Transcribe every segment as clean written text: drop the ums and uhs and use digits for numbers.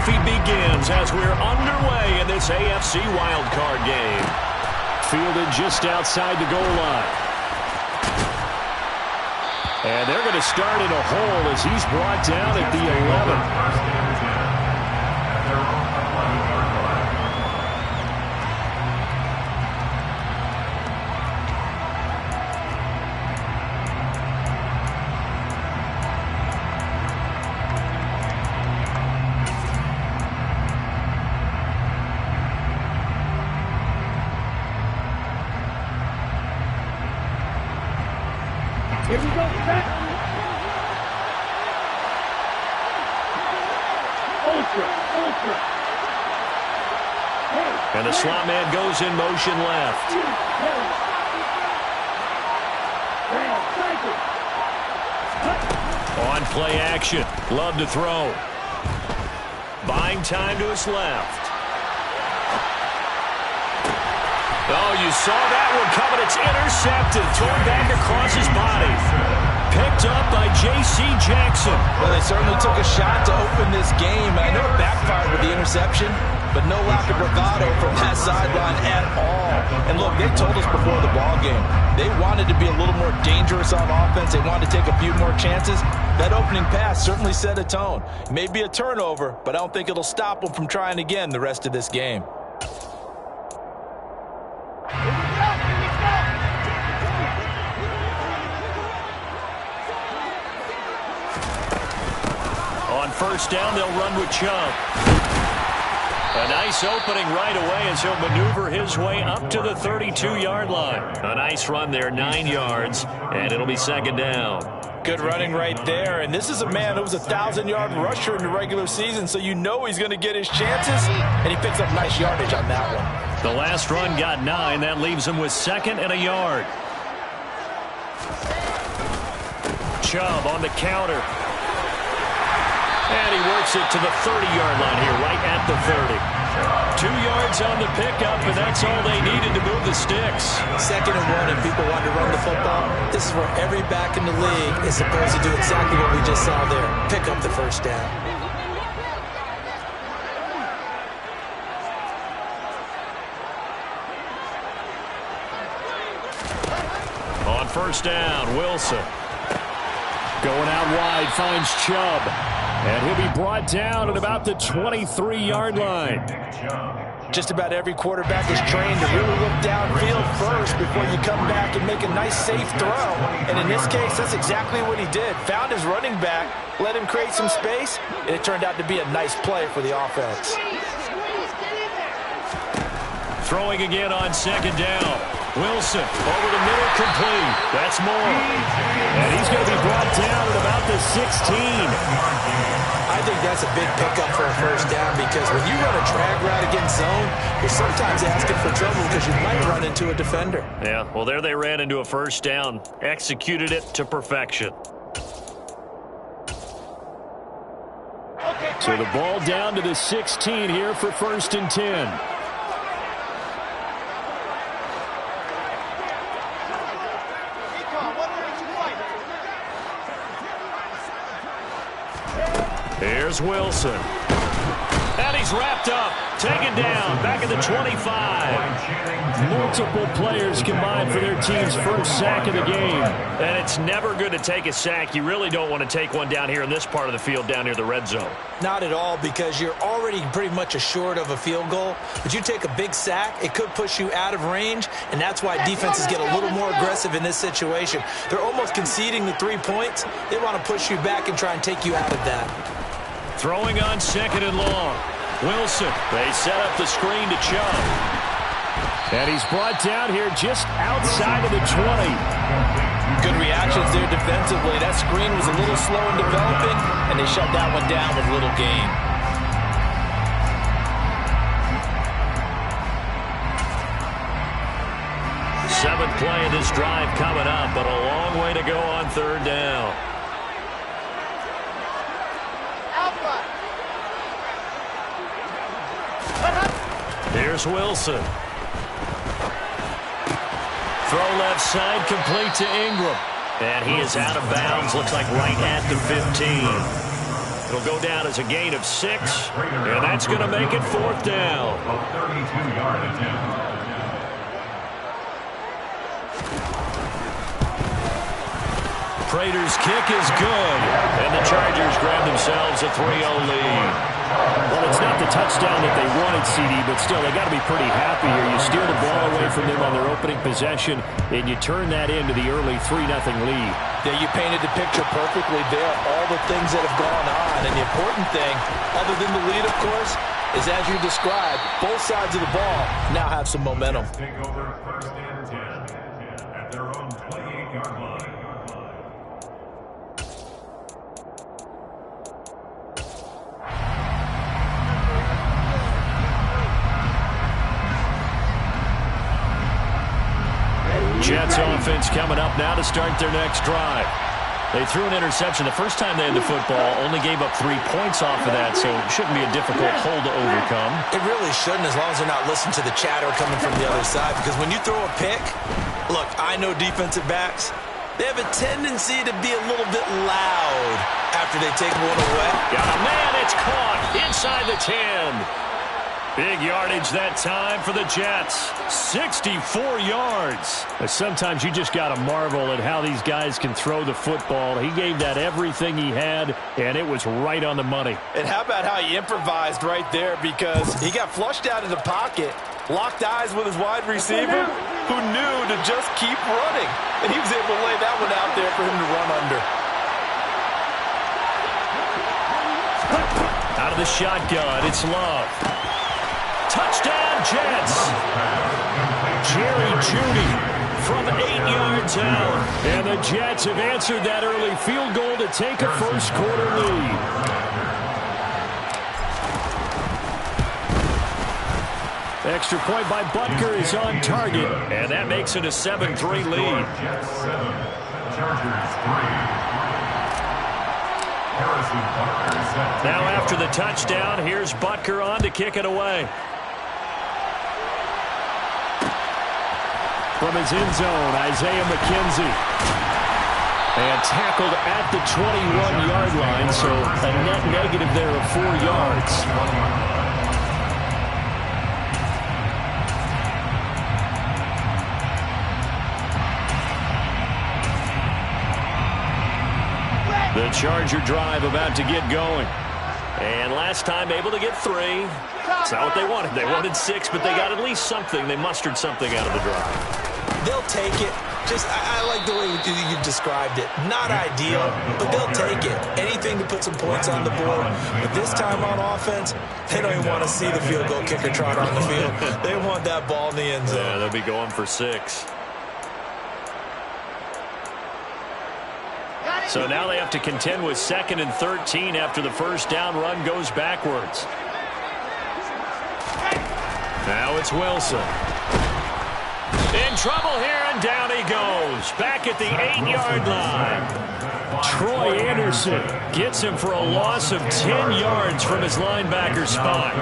defeat begins as we're underway in this AFC wildcard game. Fielded just outside the goal line. And they're going to start in a hole as he's brought down at the 11. Here we go, back. Ultra. And the slot man goes in motion left. On play action. Love to throw. Buying time to his left. Oh, you saw that one coming. It's intercepted. Thrown back across his body. Picked up by J.C. Jackson. Well, they certainly took a shot to open this game. I know it backfired with the interception, but no lack of bravado from that sideline at all. And look, they told us before the ball game, they wanted to be a little more dangerous on offense. They wanted to take a few more chances. That opening pass certainly set a tone. It may be a turnover, but I don't think it'll stop them from trying again the rest of this game. On first down, they'll run with Chubb. A nice opening right away as he'll maneuver his way up to the 32-yard line. A nice run there, 9 yards, and it'll be second down. Good running right there, and this is a man who was a 1,000-yard rusher in the regular season, so you know he's going to get his chances, and he picks up nice yardage on that one. The last run got 9. That leaves him with 2nd and a yard. Chubb on the counter. And he works it to the 30-yard line here, right at the 30. 2 yards on the pickup, and that's all they needed to move the sticks. 2nd and 1, and people want to run the football. This is where every back in the league is supposed to do exactly what we just saw there. Pick up the first down. On first down, Wilson. Going out wide, finds Chubb. And he'll be brought down at about the 23-yard line. Just about every quarterback is trained to really look downfield first before you come back and make a nice, safe throw. And in this case, that's exactly what he did. Found his running back, let him create some space, and it turned out to be a nice play for the offense. Throwing again on second down. Wilson over the middle, complete. That's more. And he's going to be brought down at about the 16. I think that's a big pickup for a first down because when you run a drag route against zone, you're sometimes asking for trouble because you might run into a defender. Yeah, well, there they ran into a first down. Executed it to perfection. So the ball down to the 16 here for 1st and 10. Here's Wilson. And he's wrapped up. Taken down. Back at the 25. Multiple players combined for their team's first sack of the game. And it's never good to take a sack. You really don't want to take one down here in this part of the field down near the red zone. Not at all, because you're already pretty much assured of a field goal. But you take a big sack, it could push you out of range, and that's why defenses get a little more aggressive in this situation. They're almost conceding the 3 points. They want to push you back and try and take you out of that. Throwing on second and long. Wilson. They set up the screen to Chubb. And he's brought down here just outside of the 20. Good reactions there defensively. That screen was a little slow in developing, and they shut that one down with little gain. Seventh play of this drive coming up, but a long way to go on 3rd down. Here's Wilson. Throw left side, complete to Ingram. And he is out of bounds, looks like right at the 15. It'll go down as a gain of 6, and that's going to make it 4th down. Prater's kick is good, and the Chargers grab themselves a 3-0 lead. Well, it's not the touchdown that they wanted, CD, but still, they got to be pretty happy here. You steal the ball away from them on their opening possession, and you turn that into the early 3-0 lead. Yeah, you painted the picture perfectly there, all the things that have gone on. And the important thing, other than the lead, of course, is as you described, both sides of the ball now have some momentum. Take over 1st and 10 at their own 28-yard line. Jets offense coming up now to start their next drive. They threw an interception the first time they had the football, only gave up 3 points off of that, so it shouldn't be a difficult hole to overcome. It really shouldn't, as long as they're not listening to the chatter coming from the other side, because when you throw a pick, look, I know defensive backs, they have a tendency to be a little bit loud after they take one away. Got a man, it's caught inside the 10. Big yardage that time for the Jets. 64 yards. Sometimes you just got to marvel at how these guys can throw the football. He gave that everything he had, and it was right on the money. And how about how he improvised right there, because he got flushed out of the pocket, locked eyes with his wide receiver, who knew to just keep running. And he was able to lay that one out there for him to run under. Out of the shotgun, it's Love. Touchdown, Jets. Jerry Jeudy from 8 yards out. And the Jets have answered that early field goal to take a first-quarter lead. Extra point by Butker is on target, and that makes it a 7-3 lead. Now after the touchdown, here's Butker on to kick it away. From his end zone, Isaiah McKenzie. And tackled at the 21-yard line, so a net negative there of 4 yards. The Charger drive about to get going. And last time able to get 3. It's not what they wanted. They wanted 6, but they got at least something. They mustered something out of the drive. They'll take it. I like the way you described it. Not ideal, but they'll take it. Anything to put some points on the board. But this time on offense, they don't even want to see the field goal kicker trot on the field. They want that ball in the end zone. Yeah, they'll be going for 6. So now they have to contend with 2nd and 13 after the first down run goes backwards. Now it's Wilson. In trouble here, and down he goes. Back at the 8-yard line. Troy Anderson gets him for a loss of 10 yards from his linebacker spot.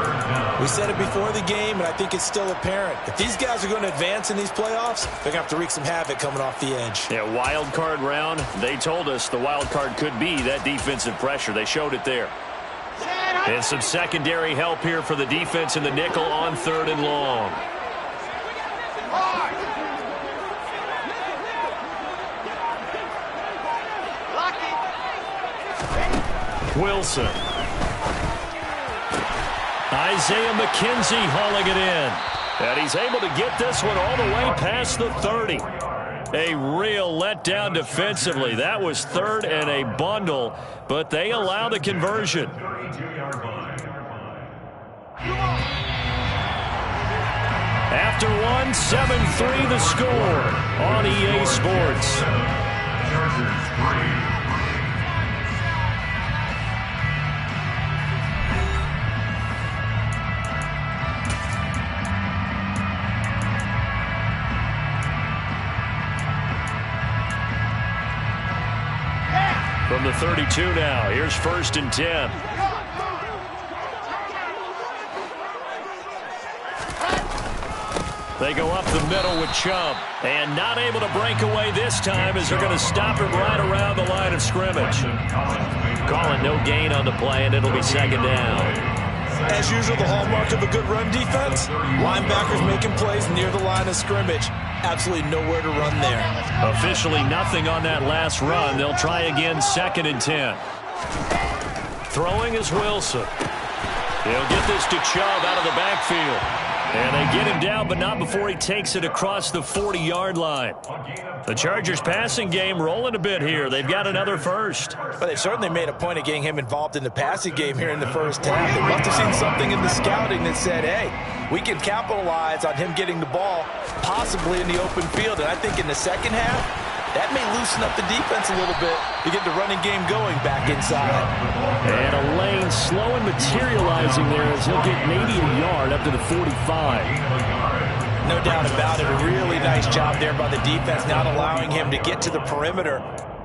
We said it before the game, and I think it's still apparent. If these guys are going to advance in these playoffs, they're going to have to wreak some havoc coming off the edge. Yeah, wild card round. They told us the wild card could be that defensive pressure. They showed it there. And some secondary help here for the defense in the nickel on 3rd and long. Wilson. Isaiah McKenzie hauling it in. And he's able to get this one all the way past the 30. A real letdown defensively. That was 3rd and a bundle, but they allow the conversion. After one, 7-3 the score on EA Sports. From the 32 now, here's 1st and 10. They go up the middle with Chubb. And not able to break away this time as they're going to stop him right around the line of scrimmage. Calling no gain on the play, and it'll be second down. As usual, the hallmark of a good run defense, linebackers making plays near the line of scrimmage. Absolutely nowhere to run there. Officially nothing on that last run. They'll try again, 2nd and 10. Throwing is Wilson. He'll get this to Chubb out of the backfield. And they get him down, but not before he takes it across the 40-yard line. The Chargers' passing game rolling a bit here. They've got another first. But they certainly made a point of getting him involved in the passing game here in the first half. They must have seen something in the scouting that said, hey, we can capitalize on him getting the ball, possibly in the open field. And I think in the second half, that may loosen up the defense a little bit to get the running game going back inside. And a lane slow and materializing there as he'll get maybe a yard up to the 45. No doubt about it. A really nice job there by the defense, not allowing him to get to the perimeter.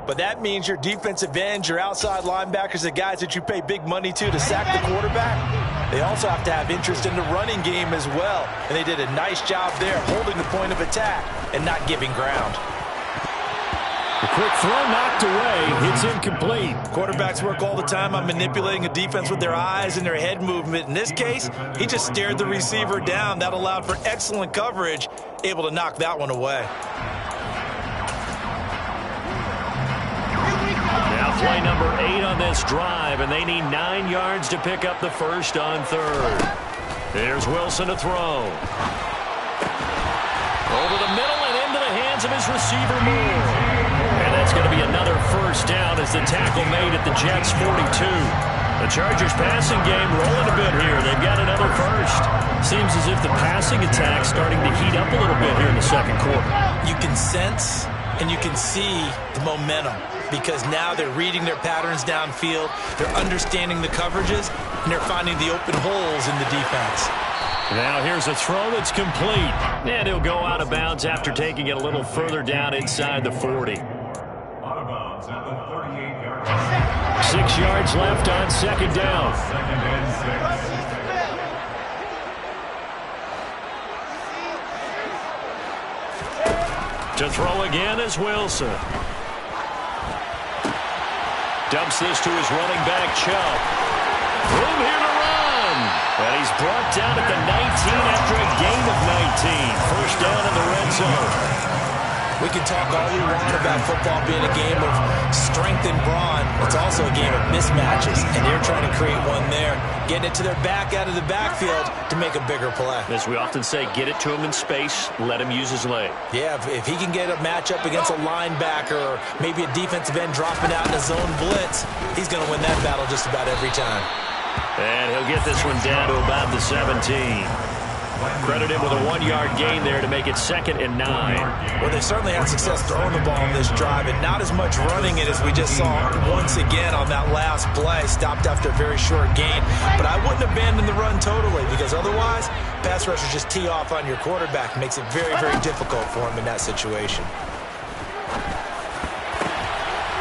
But that means your defensive ends, your outside linebackers, the guys that you pay big money to sack the quarterback, they also have to have interest in the running game as well. And they did a nice job there holding the point of attack and not giving ground. The quick throw knocked away. It's incomplete. Quarterbacks work all the time on manipulating a defense with their eyes and their head movement. In this case, he just stared the receiver down. That allowed for excellent coverage, able to knock that one away. Now play number 8 on this drive, and they need 9 yards to pick up the first on 3rd. There's Wilson to throw. Over the middle and into the hands of his receiver Moore. And that's going to be another first down as the tackle made at the Jets' 42. The Chargers' passing game rolling a bit here. They've got another first. Seems as if the passing attack's starting to heat up a little bit here in the second quarter. You can sense and you can see the momentum because now they're reading their patterns downfield, they're understanding the coverages, and they're finding the open holes in the defense. Now here's a throw that's complete. And he'll go out of bounds after taking it a little further down inside the 40. 6 yards left on 2nd down. To throw again is Wilson. Dumps this to his running back, Chubb. Room here to run. And he's brought down at the 19 after a gain of 19. First down in the red zone. We can talk all we want about football being a game of strength and brawn. It's also a game of mismatches, and they're trying to create one there, getting it to their back out of the backfield to make a bigger play. As we often say, get it to him in space, let him use his leg. Yeah, if he can get a matchup against a linebacker or maybe a defensive end dropping out in a zone blitz, he's going to win that battle just about every time. And he'll get this one down to about the 17. Credited with a 1-yard gain there to make it 2nd and 9. Well, they certainly had success throwing the ball in this drive, and not as much running it as we just saw once again on that last play. Stopped after a very short gain. But I wouldn't abandon the run totally because otherwise, pass rushers just tee off on your quarterback. Makes it very, very difficult for him in that situation.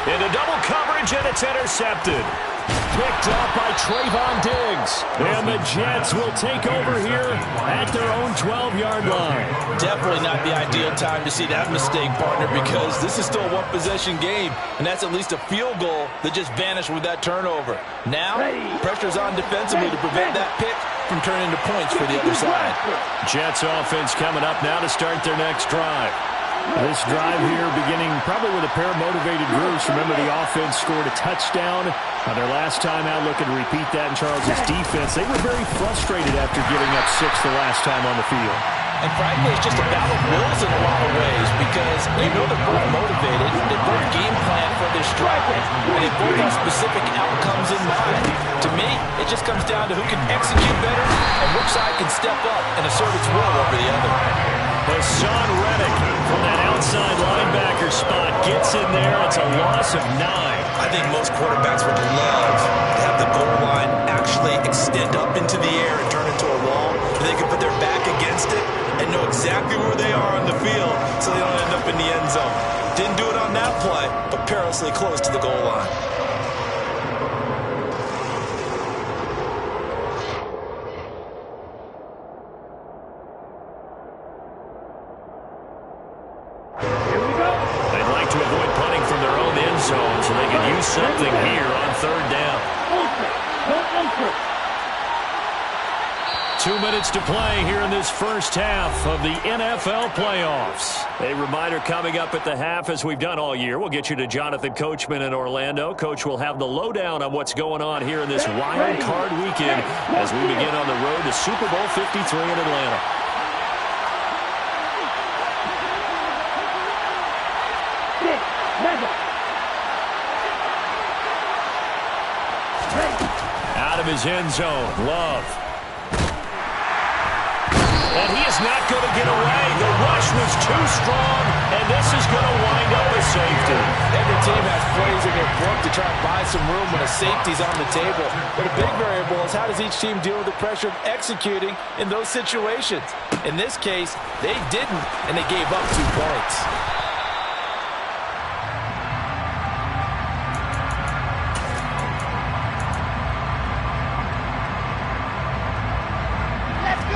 Into double coverage, and it's intercepted. Picked up by Trayvon Diggs. And the Jets will take over here at their own 12-yard line. Definitely not the ideal time to see that mistake, partner, because this is still a one-possession game, and that's at least a field goal that just vanished with that turnover. Now, pressure's on defensively to prevent that pick from turning into points for the other side. Jets offense coming up now to start their next drive. This drive here beginning probably with a pair of motivated groups. Remember, the offense scored a touchdown on their last time out, looking to repeat that in Charles' defense. They were very frustrated after giving up 6 the last time on the field. And frankly, it's just a battle of wills in a lot of ways because you know they're both motivated, they both game plan for this drive, and they both have specific outcomes in mind. To me, it just comes down to who can execute better and which side can step up and assert its will over the other. Hassan Reddick from that outside linebacker spot gets in there. It's a loss of 9. I think most quarterbacks would love to have the goal line actually extend up into the air and turn into a wall. They can put their back against it and know exactly where they are on the field so they don't end up in the end zone. Didn't do it on that play, but perilously close to the goal line. something here on third down. Ultra. Go ultra. 2 minutes to play here in this first half of the NFL playoffs. A reminder coming up at the half, as we've done all year. We'll get you to Jonathan Coachman in Orlando. Coach will have the lowdown on what's going on here in this wild card weekend as we begin on the road to Super Bowl 53 in Atlanta. Out of his end zone, Love. And he is not going to get away. The rush was too strong, and this is going to wind up a safety. Every team has plays in their book to try and buy some room when a safety's on the table. But a big variable is how does each team deal with the pressure of executing in those situations. In this case, they didn't, and they gave up 2 points.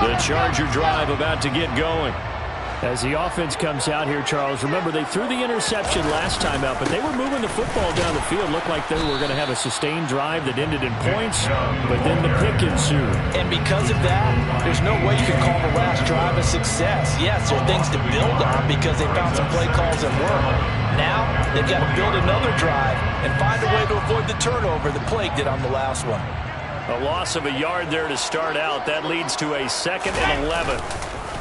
The Charger drive about to get going. As the offense comes out here, Charles, remember they threw the interception last time out, but they were moving the football down the field. Looked like they were going to have a sustained drive that ended in points, but then the pick ensued. And because of that, there's no way you can call the last drive a success. Yes, there are things to build on because they found some play calls that work. Now, they've got to build another drive and find a way to avoid the turnover that plagued it on the last one. A loss of a yard there to start out. That leads to a 2nd and 11.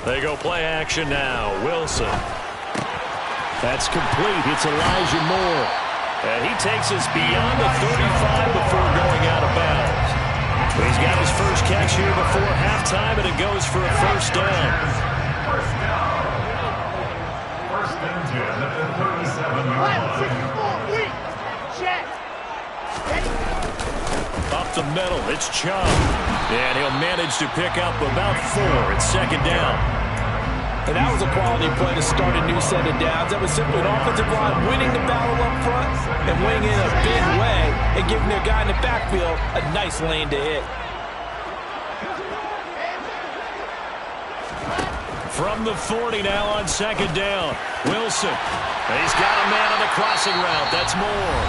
They go play action now. Wilson. That's complete. It's Elijah Moore. And he takes us beyond the 35 before going out of bounds. He's got his first catch here before halftime, and it goes for a first down. First down. First and 10 at the 37-yard line. Check. Up the middle, it's Chubb. And he'll manage to pick up about 4. It's 2nd down. And that was a quality play to start a new set of downs. That was simply an offensive line winning the battle up front and winning in a big way and giving their guy in the backfield a nice lane to hit. From the 40 now on 2nd down. Wilson. He's got a man on the crossing route. That's Moore.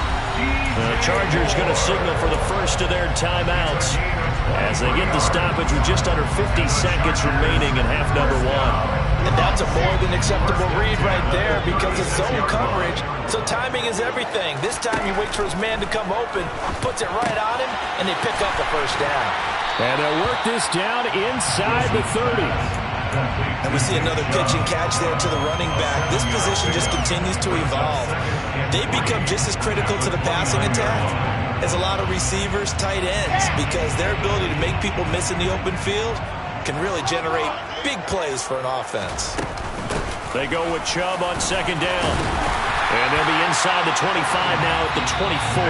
The Chargers going to signal for the first of their timeouts as they get the stoppage with just under 50 seconds remaining in half number 1. And that's a more than acceptable read right there because it's zone coverage, so timing is everything. This time he waits for his man to come open, puts it right on him, and they pick up the first down. And they'll work this down inside the 30. And we see another pitch and catch there to the running back. This position just continues to evolve. They become just as critical to the passing attack as a lot of receivers, tight ends, because their ability to make people miss in the open field can really generate big plays for an offense. They go with Chubb on 2nd down. And they'll be inside the 25 now at the 24.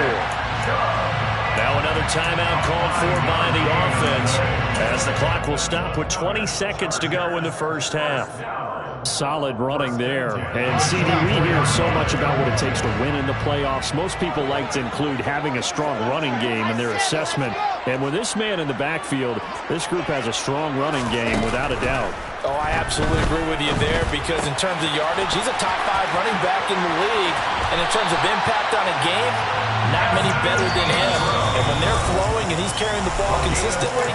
Now another timeout called for by the offense as the clock will stop with 20 seconds to go in the first half. Solid running there. And CD, we hear so much about what it takes to win in the playoffs. Most people like to include having a strong running game in their assessment. And with this man in the backfield, this group has a strong running game without a doubt. Oh, I absolutely agree with you there because in terms of yardage, he's a top 5 running back in the league. And in terms of impact on a game, not many better than him. And when they're flowing and he's carrying the ball consistently,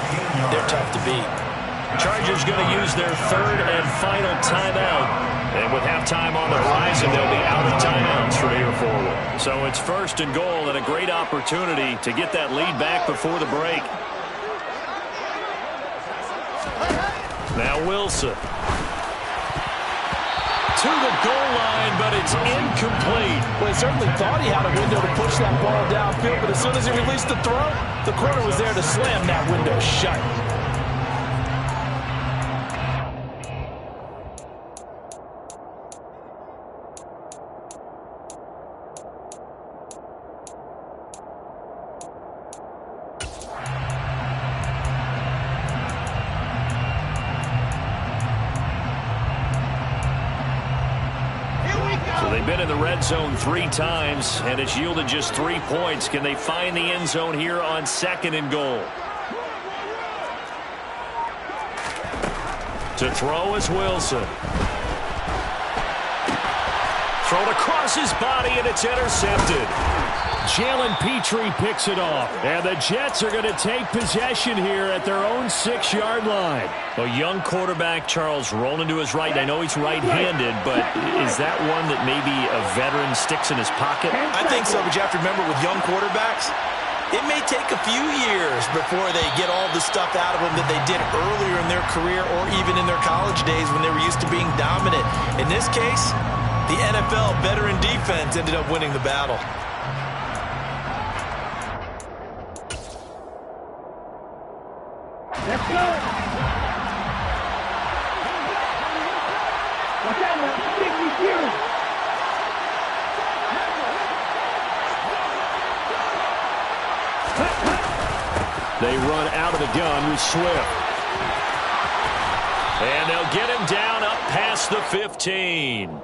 they're tough to beat. Chargers going to use their 3rd and final timeout. And with halftime on the horizon, they'll be out of timeouts from here forward. So it's 1st and goal and a great opportunity to get that lead back before the break. Now Wilson. To the goal line, but it's incomplete. Well, he certainly thought he had a window to push that ball downfield, but as soon as he released the throw, the corner was there to slam that window shut. So they've been in the red zone 3 times, and it's yielded just 3 points. Can they find the end zone here on 2nd and goal? To throw is Wilson. Thrown across his body, and it's intercepted. Jalen Petrie picks it off. And the Jets are going to take possession here at their own 6-yard line. A young quarterback, Charles, rolling to his right. I know he's right-handed, but is that one that maybe a veteran sticks in his pocket? I think so, but you have to remember with young quarterbacks, it may take a few years before they get all the stuff out of them that they did earlier in their career or even in their college days when they were used to being dominant. In this case, the NFL veteran defense ended up winning the battle. Let's go. Watch out, man. Big receiver. They run out of the gun with Swift. And they'll get him down up past the 15.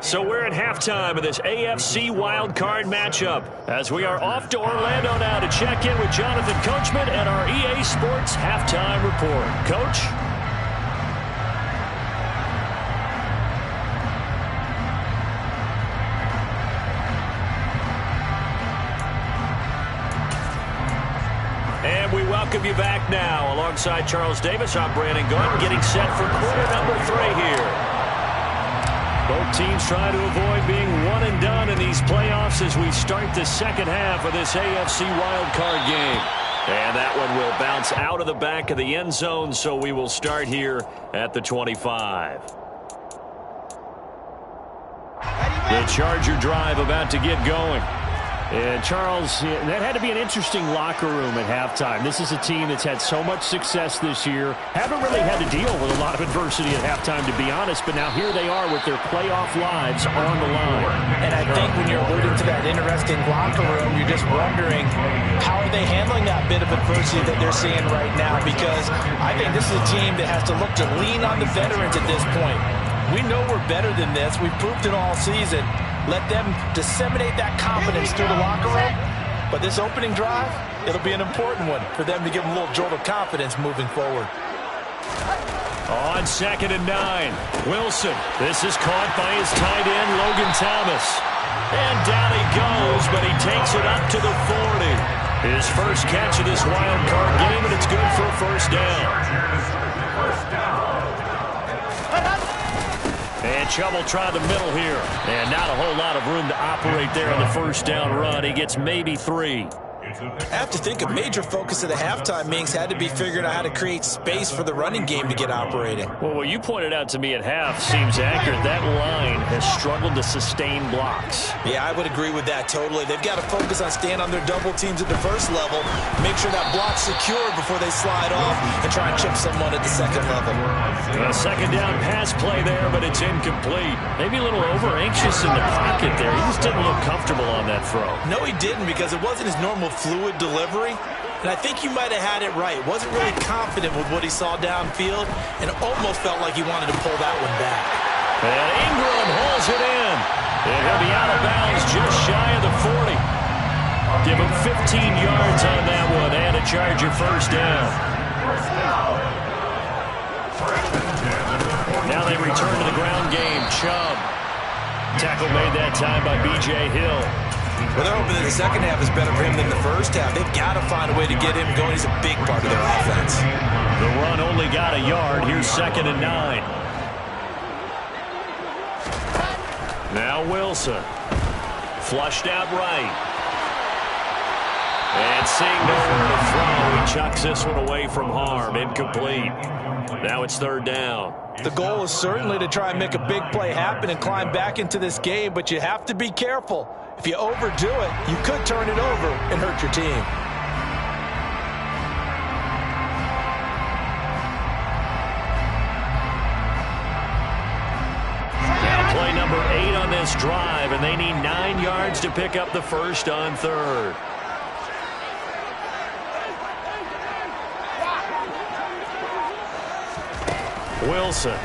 So we're at halftime of this AFC wildcard matchup as we are off to Orlando now to check in with Jonathan Coachman and our EA Sports halftime report. Coach? And we welcome you back now. Alongside Charles Davis, I'm Brandon Gunn, getting set for quarter number 3 here. Both teams trying to avoid being one and done in these playoffs as we start the second half of this AFC wildcard game. And that one will bounce out of the back of the end zone, so we will start here at the 25. The Charger drive about to get going. And Charles, that had to be an interesting locker room at halftime. This is a team that's had so much success this year. Haven't really had to deal with a lot of adversity at halftime, to be honest. But now here they are with their playoff lives on the line. And I think when you're alluding to that interesting locker room, you're just wondering how are they handling that bit of adversity that they're seeing right now? Because I think this is a team that has to look to lean on the veterans at this point. We know we're better than this. We've proved it all season. Let them disseminate that confidence through the locker room. But this opening drive, it'll be an important one for them to give them a little jolt of confidence moving forward. On 2nd and 9, Wilson. This is caught by his tight end, Logan Thomas. And down he goes, but he takes it up to the 40. His first catch of this wild card game, and it's good for a first down. And Chubb will try the middle here. And not a whole lot of room to operate there on the first down run. He gets maybe 3. I have to think a major focus of the halftime meetings had to be figuring out how to create space for the running game to get operating. Well, what you pointed out to me at half seems accurate. That line has struggled to sustain blocks. Yeah, I would agree with that totally. They've got to focus on staying on their double teams at the first level, make sure that block's secure before they slide off, and try and chip someone at the second level. A second down pass play there, but it's incomplete. Maybe a little over-anxious in the pocket there. He just didn't look comfortable on that throw. No, he didn't, because it wasn't his normal fluid delivery, and I think you might have had it right. Wasn't really confident with what he saw downfield, and almost felt like he wanted to pull that one back. And Ingram hauls it in. And he'll be out of bounds just shy of the 40. Give him 15 yards on that one, and a Charger first down. Now they return to the ground game. Chubb. Tackle made that time by B.J. Hill. Well, they're hoping that the second half is better for him than the first half. They've got to find a way to get him going. He's a big part of their offense. The run only got a yard. Here's 2nd and 9. Now Wilson. Flushed out right. And seeing nowhere to throw, he chucks this one away from harm. Incomplete. Now it's 3rd down. The goal is certainly to try and make a big play happen and climb back into this game, but you have to be careful. If you overdo it, you could turn it over and hurt your team. Now play number 8 on this drive, and they need 9 yards to pick up the first on 3rd. Wilson.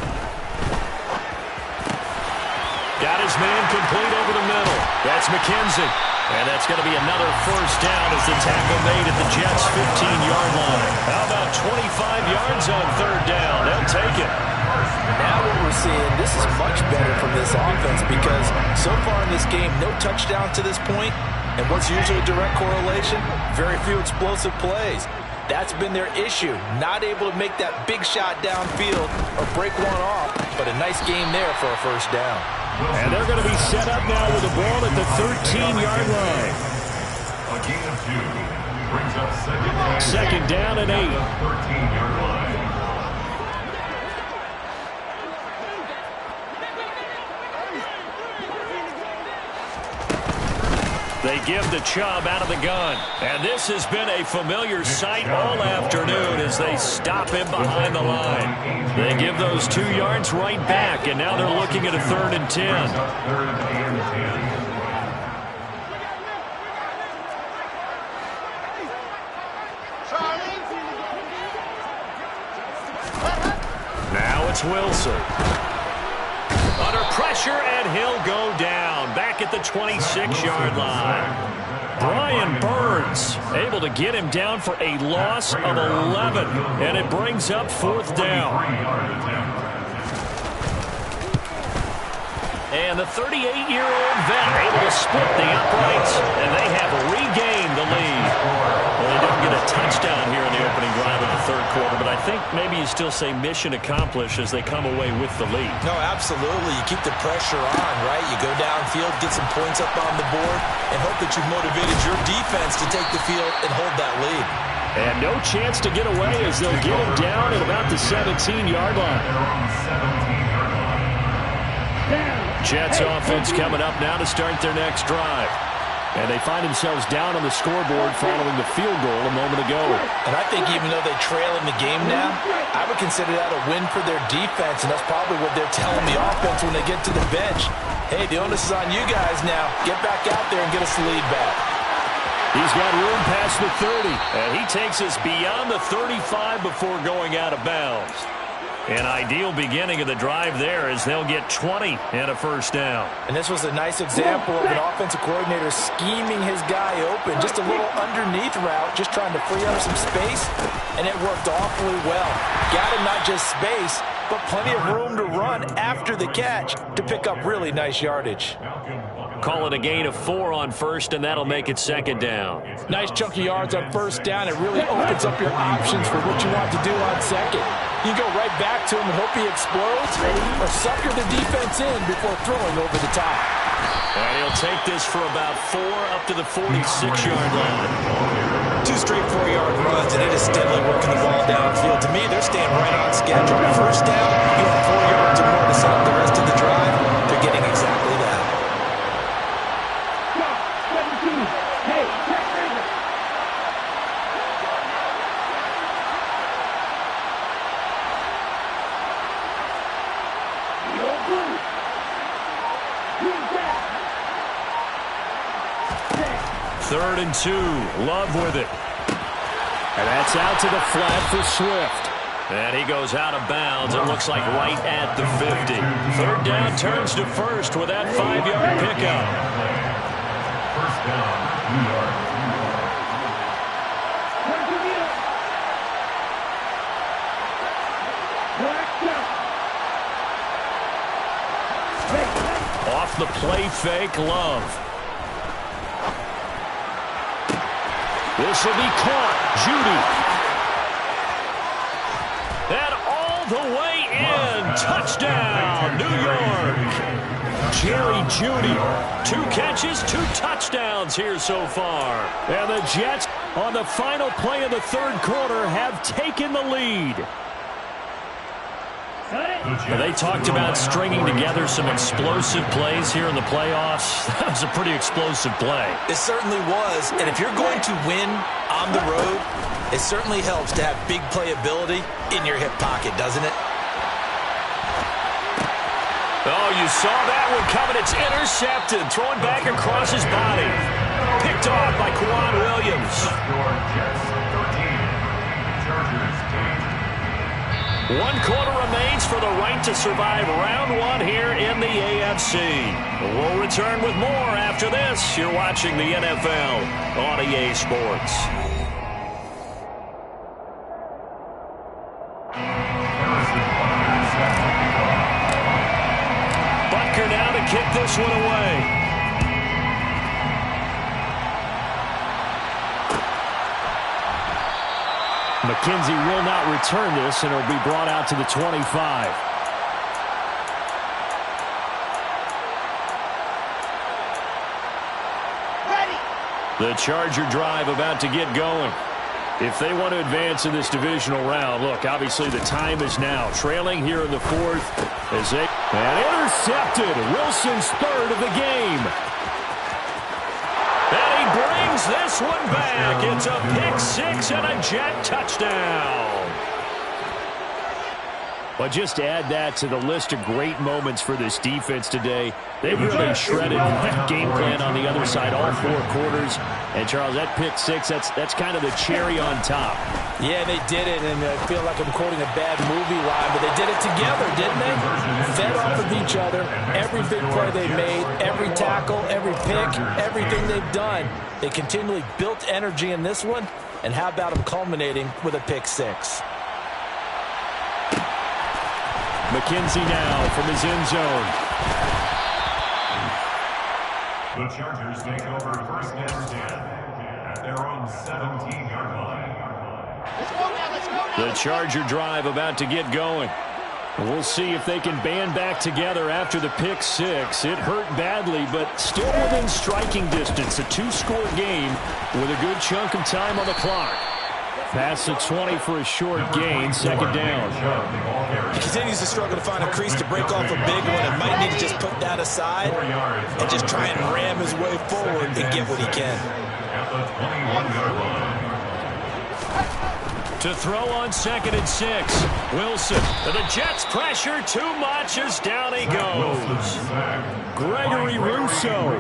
Got his man complete over the middle. That's McKenzie. And that's going to be another first down as the tackle made at the Jets' 15-yard line. How about 25 yards on 3rd down? They'll take it. Now what we're seeing, this is much better from this offense because so far in this game, no touchdown to this point, And what's usually a direct correlation? Very few explosive plays. That's been their issue. Not able to make that big shot downfield or break one off, but a nice game there for a first down. And they're going to be set up now with the ball at the 13-yard line. A gain of 2 brings up second down and 8. 13-yard line. They give the Chubb out of the gun. And this has been a familiar sight all afternoon as they stop him behind the line. They give those 2 yards right back, and now they're looking at a 3rd and 10. Now it's Wilson. Under pressure, and he'll go down. Back at the 26-yard line. Brian Burns able to get him down for a loss of 11. And it brings up 4th down. And the 38-year-old vet able to split the uprights, and they have regained the lead. Well, they don't get a touchdown here in the opening drive of the 3rd quarter, but I think maybe you still say mission accomplished as they come away with the lead. No, absolutely. You keep the pressure on, right? You go downfield, get some points up on the board, and hope that you've motivated your defense to take the field and hold that lead. And no chance to get away as they'll get him down at about the 17-yard line. Jets offense coming up now to start their next drive. And they find themselves down on the scoreboard following the field goal a moment ago. And I think even though they trail in the game now, I would consider that a win for their defense, and that's probably what they're telling the offense when they get to the bench. Hey, the onus is on you guys now. Get back out there and get us the lead back. He's got room past the 30, and he takes us beyond the 35 before going out of bounds. An ideal beginning of the drive there as they'll get 20 and a first down. And this was a nice example of an offensive coordinator scheming his guy open. Just a little underneath route, just trying to free up some space, and it worked awfully well. Got him not just space, but plenty of room to run after the catch to pick up really nice yardage. Call it a gain of 4 on first, and that'll make it 2nd down. Nice chunk of yards on first down. It really opens up your options for what you want to do on second. You go right back to him and hope he explodes, or sucker the defense in before throwing over the top. And he'll take this for about 4 up to the 46-yard line. 2 straight 4-yard runs, and it is steadily working the ball downfield. To me, they're staying right on schedule. First down, you have 4 yards or more to set up the rest of the drive. They're getting exactly that. Third and 2. Love with it. And that's out to the flat for Swift. And he goes out of bounds. It looks like right at the 50. 3rd down turns to first with that 5-yard pickup. First down, New York. Off the play fake, Love. This will be caught. Judy. And all the way in. Touchdown, New York. Jerry Judy. 2 catches, 2 touchdowns here so far. And the Jets, on the final play of the 3rd quarter, have taken the lead. They talked about stringing together some explosive plays here in the playoffs. That was a pretty explosive play. It certainly was, and if you're going to win on the road, it certainly helps to have big playability in your hip pocket, doesn't it? Oh, you saw that one coming. It's intercepted. Thrown back across his body. Picked off by Quan Williams. Jets 13, Chargers 10. 1 quarter remains for the right to survive round 1 here in the AFC. We'll return with more after this. You're watching the NFL on EA Sports. Butker now to kick this one away. McKenzie will not return this, and it'll be brought out to the 25. The Charger drive about to get going. If they want to advance in this divisional round, look, obviously the time is now. Trailing here in the fourth as they... And intercepted. Wilson's third of the game. And he brings this one back. It's a pick six and a Jet touchdown. But just add that to the list of great moments for this defense today. They've really shredded that game plan on the other side all four quarters. And, Charles, that pick six, that's kind of the cherry on top. Yeah, they did it, and I feel like I'm quoting a bad movie line, but they did it together, didn't they? Fed off of each other, every big play they made, every tackle, every pick, everything they've done. They continually built energy in this one, and how about them culminating with a pick six? McKenzie now from his end zone. The Chargers take over first and 10 at their own 17-yard line. The Charger drive about to get going. We'll see if they can band back together after the pick six. It hurt badly, but still within striking distance. A two-score game with a good chunk of time on the clock. Past the 20 for a short gain, second down. He continues to struggle to find a crease to break off a big one and might need to just put that aside and just try and ram his way forward and get what he can. At the 21-yard line. To throw on second and 6. Wilson. The Jets pressure too much as down he goes. Gregory Rousseau.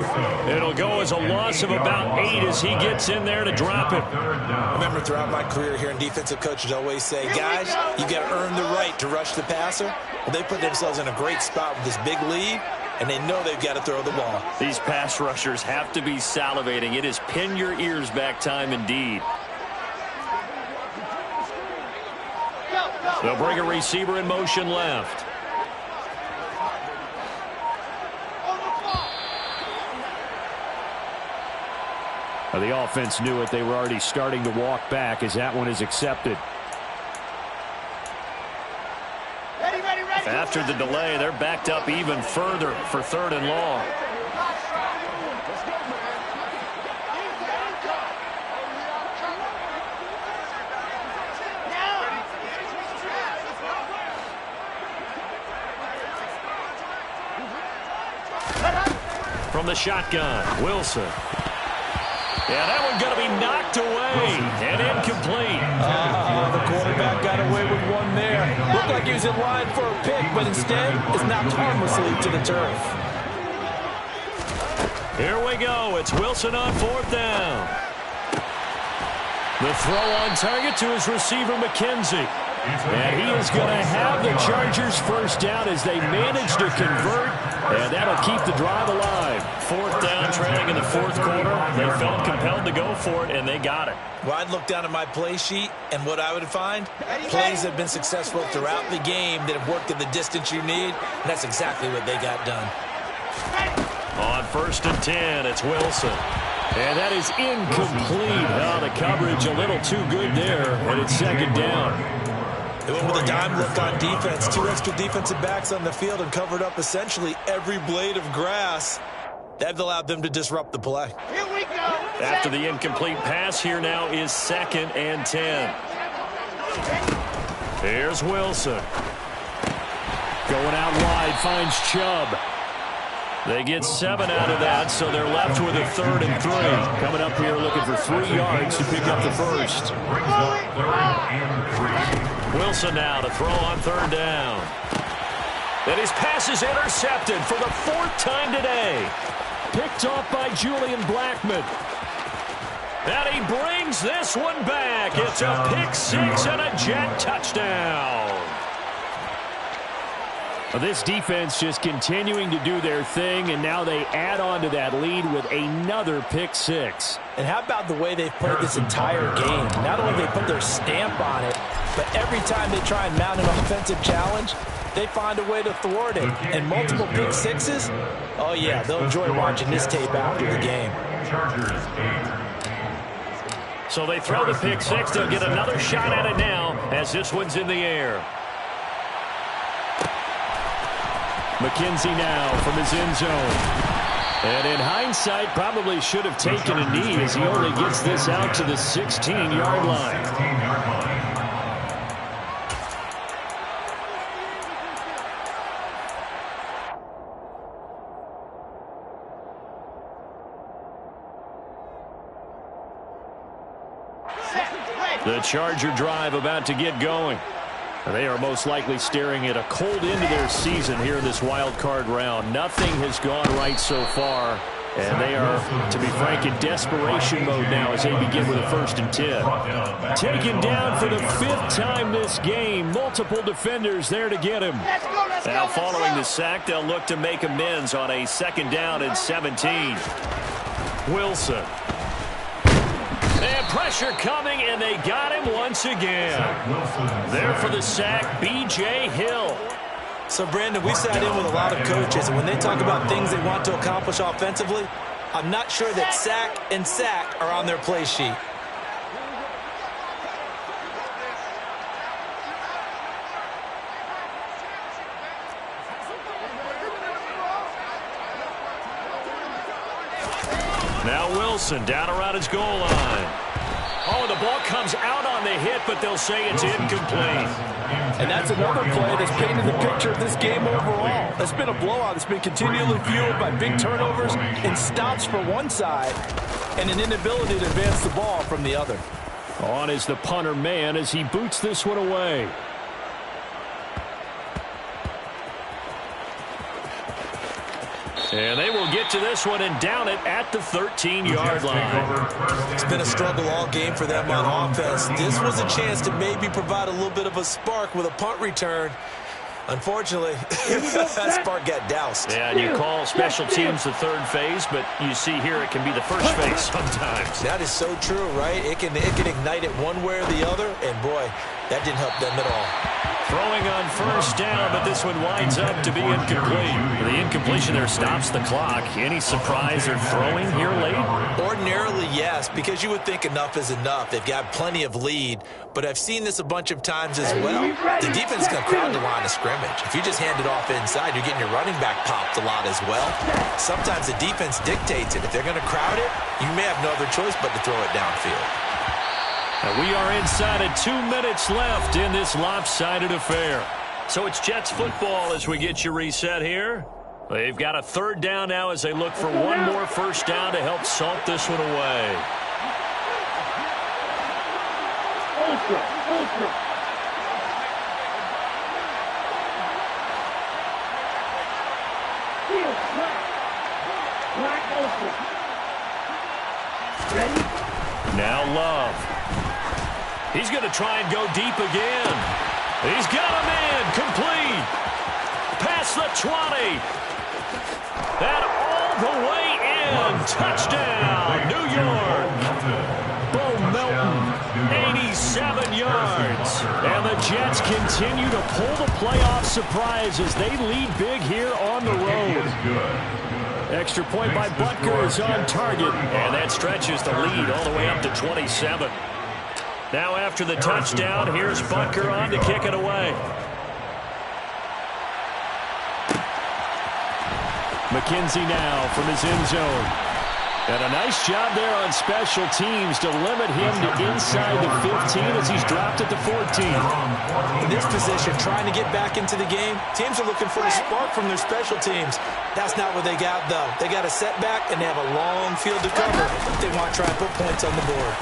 It'll go as a loss of about 8 as he gets in there to drop it. I remember throughout my career here, defensive coaches always say, guys, you got to earn the right to rush the passer. Well, they put themselves in a great spot with this big lead, and they know they've got to throw the ball. These pass rushers have to be salivating. It is pin your ears back time indeed. They'll bring a receiver in motion left. The offense knew it. They were already starting to walk back as that one is accepted. After the delay, they're backed up even further for third and long. From the shotgun, Wilson. Yeah, that one going to be knocked away and incomplete. The quarterback got away with one there. Looked like he was in line for a pick, but instead is knocked harmlessly to the turf. Here we go. It's Wilson on fourth down. The throw on target to his receiver, McKenzie. And he is going to have the Chargers first down as they manage to convert, and that'll keep the drive alive. Fourth down, trailing in the fourth quarter. They felt compelled to go for it, and they got it. Well, I'd look down at my play sheet, and what I would find, plays that have been successful throughout the game that have worked at the distance you need, and that's exactly what they got done. On first and 10, it's Wilson. And that is incomplete. Oh, the coverage a little too good there, and it's second down. They went with a dime look on defense. 2 extra defensive backs on the field and covered up essentially every blade of grass. That allowed them to disrupt the play. Here we go. After the incomplete pass, here now is second and 10. Here's Wilson. Going out wide, finds Chubb. They get 7 out of that, so they're left with a third and 3. Coming up here looking for 3 yards to pick up the first. Wilson now to throw on third down. And his pass is intercepted for the 4th time today. Picked off by Julian Blackmon. And he brings this one back. It's a pick 6 and a Jet touchdown. This defense just continuing to do their thing, and now they add on to that lead with another pick 6. And how about the way they've played this entire game? Not only they put their stamp on it, but every time they try and mount an offensive challenge, they find a way to thwart it. And multiple pick 6s, oh yeah, they'll enjoy watching this tape after the game. So they throw the pick six. They'll get another shot at it now as this one's in the air. McKenzie now from his end zone. And in hindsight, probably should have taken a knee as he only gets this out to the 16-yard line. The Charger drive about to get going. They are most likely staring at a cold end to their season here in this wild card round. Nothing has gone right so far, and they are, to be frank, in desperation mode now as they begin with a 1st and 10. Taken down for the 5th time this game. Multiple defenders there to get him. Now following the sack, they'll look to make amends on a 2nd down and 17. Wilson. And pressure coming, and they got him once again. There for the sack, B.J. Hill. So, Brandon, we sat in with a lot of coaches, and when they talk about things they want to accomplish offensively, I'm not sure that sack and sack are on their play sheet. Now Wilson down around his goal line. Oh, the ball comes out on the hit, but they'll say it's incomplete. And that's another play that's painted the picture of this game overall. It's been a blowout. It's been continually fueled by big turnovers and stops for one side and an inability to advance the ball from the other. On is the punter man as he boots this one away. And they will get to this one and down it at the 13-yard line. It's been a struggle all game for them on offense. This was a chance to maybe provide a little bit of a spark with a punt return. Unfortunately, that spark got doused. Yeah, and you call special teams the 3rd phase, but you see here it can be the 1st phase sometimes. That is so true, right? It can ignite it one way or the other, and boy, that didn't help them at all. Throwing on 1st down, but this one winds up to be incomplete. The incompletion there stops the clock. Any surprise they're throwing here late? Ordinarily, yes, because you would think enough is enough. They've got plenty of lead, but I've seen this a bunch of times as well. The defense is going to crowd the line of scrimmage. If you just hand it off inside, you're getting your running back popped a lot as well. Sometimes the defense dictates it. If they're going to crowd it, you may have no other choice but to throw it downfield. And we are inside of 2 minutes left in this lopsided affair. So it's Jets football as we get you reset here. They've got a 3rd down now as they look for one more 1st down to help salt this one away. Now Love. He's going to try and go deep again. He's got a man complete. Past the 20. And all the way in. Touchdown, New York. Bo Melton, 87 yards. And the Jets continue to pull the playoff surprise as they lead big here on the road. Extra point by Butker is on target. And that stretches the lead all the way up to 27. Now after the touchdown, here's Butker on to kick it away. McKenzie now from his end zone. And a nice job there on special teams to limit him to inside the 15 as he's dropped at the 14. In this position, trying to get back into the game, teams are looking for a spark from their special teams. That's not what they got, though. They got a setback, and they have a long field to cover. They want to try and put points on the board.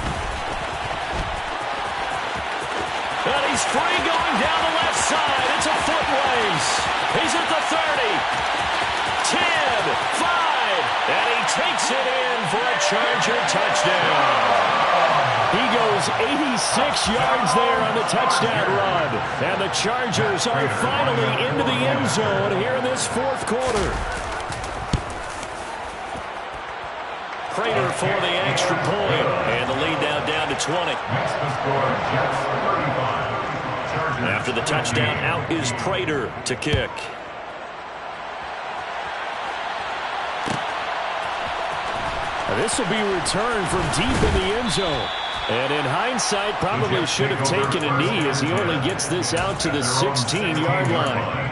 And he's free going down the left side. It's a foot race. He's at the 30. 10, 5, and he takes it in for a Charger touchdown. He goes 86 yards there on the touchdown run. And the Chargers are finally into the end zone here in this 4th quarter. Prater for the extra point. And the lead now down to 20. After the touchdown, out is Prater to kick. This will be returned from deep in the end zone. And in hindsight, probably should have taken a knee as he only gets this out to the 16-yard line.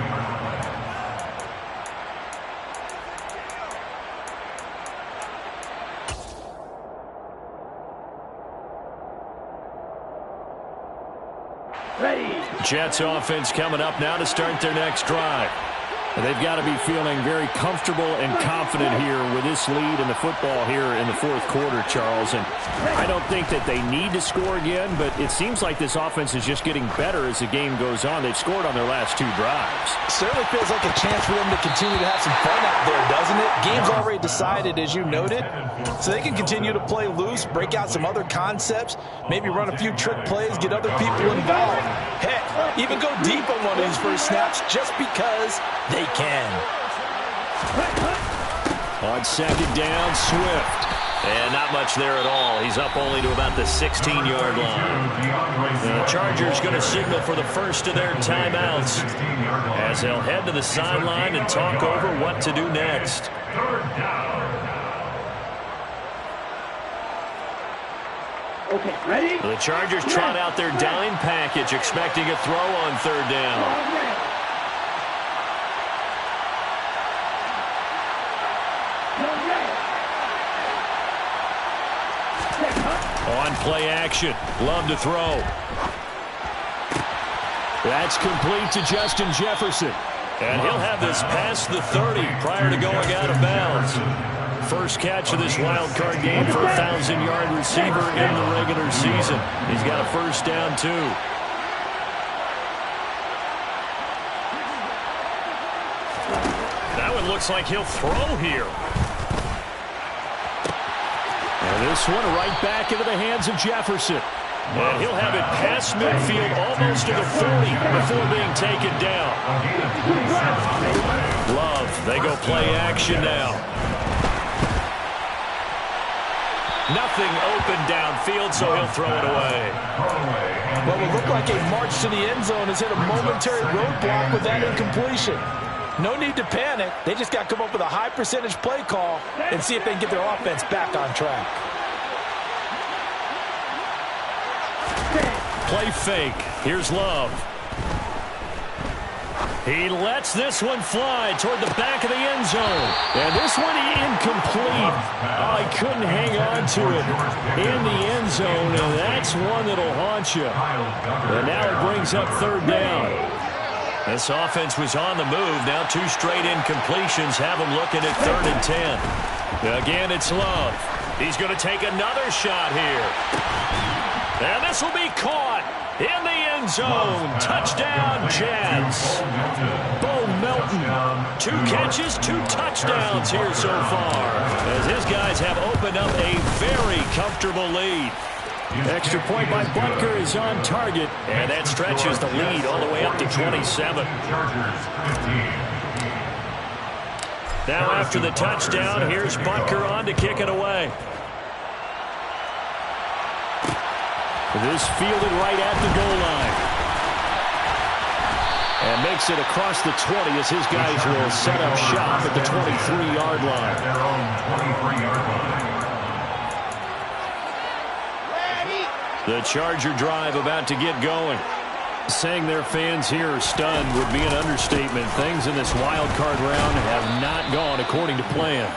Jets offense coming up now to start their next drive. They've got to be feeling very comfortable and confident here with this lead in the football here in the fourth quarter, Charles. And I don't think that they need to score again, but it seems like this offense is just getting better as the game goes on. They've scored on their last 2 drives. Certainly feels like a chance for them to continue to have some fun out there, doesn't it? Game's already decided, as you noted, so they can continue to play loose, break out some other concepts, maybe run a few trick plays, get other people involved. Heck, even go deep on one of these first snaps just because they can. On second down, Swift. And not much there at all. He's up only to about the 16-yard line. The Chargers going to signal for the first of their timeouts as they'll head to the sideline and talk over what to do next. Okay, ready? The Chargers trot out their dime package, expecting a throw on third down. On play action, Love to throw. That's complete to Justin Jefferson. And he'll have this past the 30 prior to going out of bounds. First catch of this wild card game for a 1,000-yard receiver in the regular season. He's got a first down, too. That one looks like he'll throw here. And this one right back into the hands of Jefferson. And he'll have it past midfield almost to the 40 before being taken down. Love, they go play action now. Nothing open downfield, so he'll throw it away. What will look like a march to the end zone has hit a momentary roadblock with that incompletion. No need to panic. They just got to come up with a high percentage play call and see if they can get their offense back on track. Play fake. Here's Love. He lets this one fly toward the back of the end zone. And this one incomplete. Oh, he couldn't hang on to it in the end zone, and that's one that'll haunt you. And now it brings up third down. This offense was on the move. Now 2 straight incompletions have them looking at 3rd and 10. Again, it's Love. He's going to take another shot here. And this will be caught in the end zone. Touchdown, Jets. Bo Melton, 2 catches, 2 touchdowns here so far, as his guys have opened up a very comfortable lead. Extra point by Butker is on target, and that stretches the lead all the way up to 27. Now after the touchdown, here's Butker on to kick it away. This fielded right at the goal line. And makes it across the 20 as his guys will set up shop at the 23-yard line. Their own 23-yard line. The Charger drive about to get going. Saying their fans here are stunned would be an understatement. Things in this wild card round have not gone according to plan.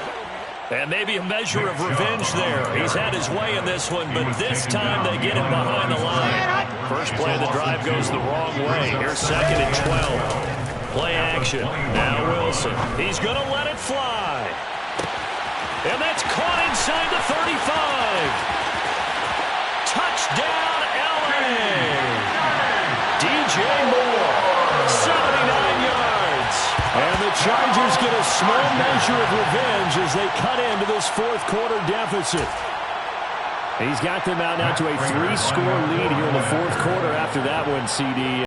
And maybe a measure of revenge there. He's had his way in this one, but this time they get him behind the line. First play of the drive goes the wrong way. Here's 2nd and 12. Play action. Now Wilson. He's going to let it fly. And that's caught inside the 35. Touchdown, L.A. DJ Moore, 79 yards. And the Chargers get a small measure of revenge as they cut into this fourth quarter deficit. He's got them out now to a 3-score lead here in the fourth quarter after that one, CD.